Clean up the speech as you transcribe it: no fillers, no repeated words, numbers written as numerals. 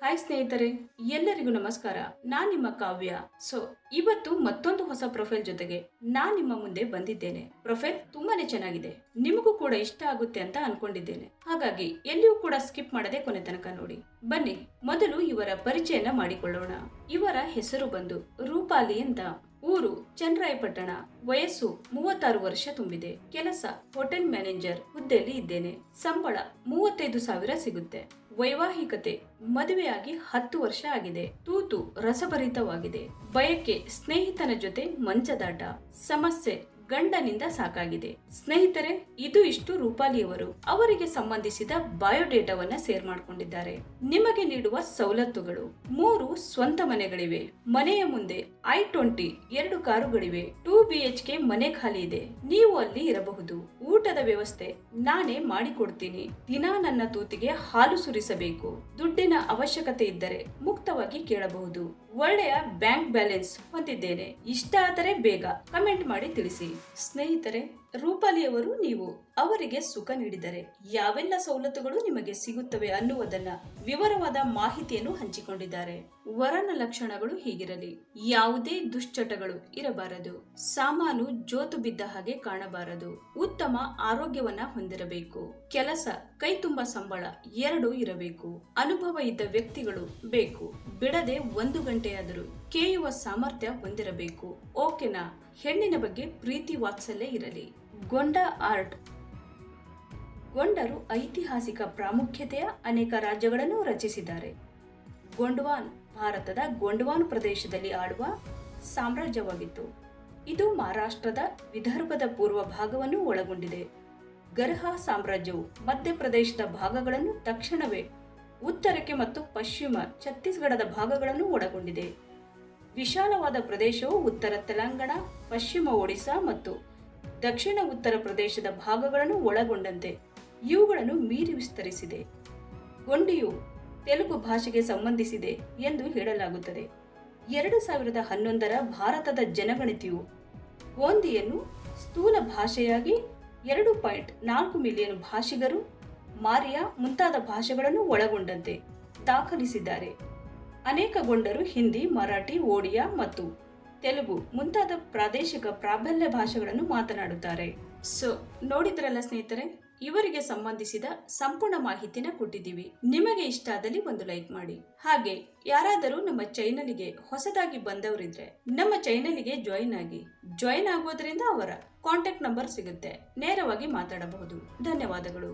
Hi ಸ್ನೇಹಿತರೆ, ಎಲ್ಲರಿಗೂ ನಮಸ್ಕಾರ. ನಾನ್ ನಿಮ್ಮ ಕಾವ್ಯ. ಇವತ್ತು ಮತ್ತೊಂದು ಹೊಸ ಪ್ರೊಫೈಲ್ ಜೊತೆಗೆ ನಾನ್ ನಿಮ್ಮ ಮುಂದೆ ಬಂದಿದ್ದೇನೆ. ಪ್ರೊಫೈಲ್ ತುಂಬಾನೇ ಚೆನ್ನಾಗಿದೆ, ನಿಮಗೂ ಕೂಡ ಇಷ್ಟ ಆಗುತ್ತೆ ಅಂತ ಅನ್ಕೊಂಡಿದ್ದೇನೆ. ಹಾಗಾಗಿ ಎಲ್ಲಿಯೂ ಕೂಡ ಸ್ಕಿಪ್ ಮಾಡದೆ ಕೊನೆ ತನಕ ನೋಡಿ. ಬನ್ನಿ ಮೊದಲು ಇವರ ಪರಿಚಯನ ಮಾಡಿಕೊಳ್ಳೋಣ. ಇವರ ಹೆಸರು ಬಂದು ರೂಪಾಲಿ ಅಂತ. ಊರು ಚನ್ನರಾಯಪಟ್ಟಣ. ವಯಸ್ಸು 36 ವರ್ಷ ತುಂಬಿದೆ. ಕೆಲಸ ಹೋಟೆಲ್ ಮ್ಯಾನೇಜರ್ ಹುದ್ದೆಯಲ್ಲಿ ಇದ್ದೇನೆ. ಸಂಬಳ 35,000 ಸಿಗುತ್ತೆ. ವೈವಾಹಿಕತೆ ಮದುವೆಯಾಗಿ 10 ವರ್ಷ ಆಗಿದೆ. ತೂತು ರಸಭರಿತವಾಗಿದೆ. ಬಯಕೆ ಸ್ನೇಹಿತನ ಜೊತೆ ಮಂಚದಾಟ. ಸಮಸ್ಯೆ ಗಂಡನಿಂದ ಸಾಕಾಗಿದೆ. ಸ್ನೇಹಿತರೆ, ಇದು ಇಷ್ಟು ರೂಪಾಲಿಯವರು ಅವರಿಗೆ ಸಂಬಂಧಿಸಿದ ಬಯೋಡೇಟಾವನ್ನ ಶೇರ್ ಮಾಡಿಕೊಂಡಿದ್ದಾರೆ. ನಿಮಗೆ ನೀಡುವ ಸವಲತ್ತುಗಳು: 3 ಸ್ವಂತ ಮನೆಗಳಿವೆ. ಮನೆಯ ಮುಂದೆ I-20 2 ಕಾರುಗಳಿವೆ. 2 BHK ಮನೆ ಖಾಲಿ ಇದೆ. ನೀವು ಅಲ್ಲಿ ಇರಬಹುದು. ಊಟದ ವ್ಯವಸ್ಥೆ ನಾನೇ ಮಾಡಿಕೊಡ್ತೀನಿ. ದಿನಾ ನನ್ನ ತೂತಿಗೆ ಹಾಲು ಸುರಿಸಬೇಕು. ದುಡ್ಡಿನ ಅವಶ್ಯಕತೆ ಇದ್ದರೆ ಮುಕ್ತವಾಗಿ ಕೇಳಬಹುದು. ಒಳ್ಳೆಯ ಬ್ಯಾಂಕ್ ಬ್ಯಾಲೆನ್ಸ್ ಹೊಂದಿದ್ದೇನೆ. ಇಷ್ಟ ಆದರೆ ಬೇಗ ಕಮೆಂಟ್ ಮಾಡಿ ತಿಳಿಸಿ. ಸ್ನೇಹಿತರೆ, ರೂಪಾಲಿಯವರು ನೀವು ಅವರಿಗೆ ಸುಖ ನೀಡಿದರೆ ಯಾವೆಲ್ಲ ಸವಲತ್ತುಗಳು ನಿಮಗೆ ಸಿಗುತ್ತವೆ ಅನ್ನುವುದನ್ನ ವಿವರವಾದ ಮಾಹಿತಿಯನ್ನು ಹಂಚಿಕೊಂಡಿದ್ದಾರೆ. ವರನ ಲಕ್ಷಣಗಳು ಹೀಗಿರಲಿ: ಯಾವುದೇ ದುಶ್ಚಟಗಳು ಇರಬಾರದು. ಸಾಮಾನು ಜೋತು ಬಿದ್ದ ಹಾಗೆ ಕಾಣಬಾರದು. ಉತ್ತಮ ಆರೋಗ್ಯವನ್ನ ಹೊಂದಿರಬೇಕು. ಕೆಲಸ ಕೈ ತುಂಬ ಸಂಬಳ 2 ಇರಬೇಕು. ಅನುಭವ ಇದ್ದ ವ್ಯಕ್ತಿಗಳು ಬೇಕು. ಬಿಡದೆ 1 ಗಂಟೆಯಾದರೂ ಕೇಯುವ ಸಾಮರ್ಥ್ಯ ಹೊಂದಿರಬೇಕು. ಓಕೆನಾ? ಹೆಣ್ಣಿನ ಬಗ್ಗೆ ಪ್ರೀತಿ ವಾತ್ಸಲ್ಯ ಇರಲಿ. ಗೊಂಡ ಆರ್ಟ್. ಗೊಂಡರು ಐತಿಹಾಸಿಕ ಪ್ರಾಮುಖ್ಯತೆಯ ಅನೇಕ ರಾಜ್ಯಗಳನ್ನು ರಚಿಸಿದ್ದಾರೆ. ಗೊಂಡ್ವಾನ್ ಭಾರತದ ಗೊಂಡ್ವಾನ್ ಪ್ರದೇಶದಲ್ಲಿ ಆಳುವ ಸಾಮ್ರಾಜ್ಯವಾಗಿತ್ತು. ಇದು ಮಹಾರಾಷ್ಟ್ರದ ವಿದರ್ಭದ ಪೂರ್ವ ಭಾಗವನ್ನು ಒಳಗೊಂಡಿದೆ. ಗರ್ಹ ಸಾಮ್ರಾಜ್ಯವು ಮಧ್ಯಪ್ರದೇಶದ ಭಾಗಗಳನ್ನು, ದಕ್ಷಿಣವೇ ಉತ್ತರಕ್ಕೆ ಮತ್ತು ಪಶ್ಚಿಮ ಛತ್ತೀಸ್ಗಢದ ಭಾಗಗಳನ್ನು ಒಳಗೊಂಡಿದೆ. ವಿಶಾಲವಾದ ಪ್ರದೇಶವು ಉತ್ತರ ತೆಲಂಗಾಣ, ಪಶ್ಚಿಮ ಒಡಿಶಾ ಮತ್ತು ದಕ್ಷಿಣ ಉತ್ತರ ಪ್ರದೇಶದ ಭಾಗಗಳನ್ನು ಒಳಗೊಂಡಂತೆ ಇವುಗಳನ್ನು ಮೀರಿ ವಿಸ್ತರಿಸಿದೆ. ಗೊಂಡಿಯು ತೆಲುಗು ಭಾಷೆಗೆ ಸಂಬಂಧಿಸಿದೆ ಎಂದು ಹೇಳಲಾಗುತ್ತದೆ. 2011ರ ಭಾರತದ ಜನಗಣತಿಯು ಗೋಂದಿಯನ್ನು ಸ್ಥೂಲ ಭಾಷೆಯಾಗಿ 2.4 ಮಿಲಿಯನ್ ಭಾಷಿಗರು, ಮಾರಿಯಾ ಮುಂತಾದ ಭಾಷೆಗಳನ್ನು ಒಳಗೊಂಡಂತೆ ದಾಖಲಿಸಿದ್ದಾರೆ. ಅನೇಕ ಗೊಂಡರು ಹಿಂದಿ, ಮರಾಠಿ, ಒಡಿಯಾ ಮತ್ತು ತೆಲುಗು ಮುಂತಾದ ಪ್ರಾದೇಶಿಕ ಪ್ರಾಬಲ್ಯ ಭಾಷೆಗಳನ್ನು ಮಾತನಾಡುತ್ತಾರೆ. ನೋಡಿದ್ರಲ್ಲ ಸ್ನೇಹಿತರೆ, ಇವರಿಗೆ ಸಂಬಂಧಿಸಿದ ಸಂಪೂರ್ಣ ಮಾಹಿತಿನ ಕೊಟ್ಟಿದ್ದೀವಿ. ನಿಮಗೆ ಇಷ್ಟ ಆದಲ್ಲಿ ಒಂದು ಲೈಕ್ ಮಾಡಿ. ಹಾಗೆ ಯಾರಾದರೂ ನಮ್ಮ ಚಾನೆಲ್ಗೆ ಹೊಸದಾಗಿ ಬಂದವರಿದ್ರೆ ನಮ್ಮ ಚಾನೆಲ್ಗೆ ಜಾಯಿನ್ ಆಗೋದ್ರಿಂದ ಅವರ ಕಾಂಟ್ಯಾಕ್ಟ್ ನಂಬರ್ ಸಿಗುತ್ತೆ. ನೇರವಾಗಿ ಮಾತಾಡಬಹುದು. ಧನ್ಯವಾದಗಳು.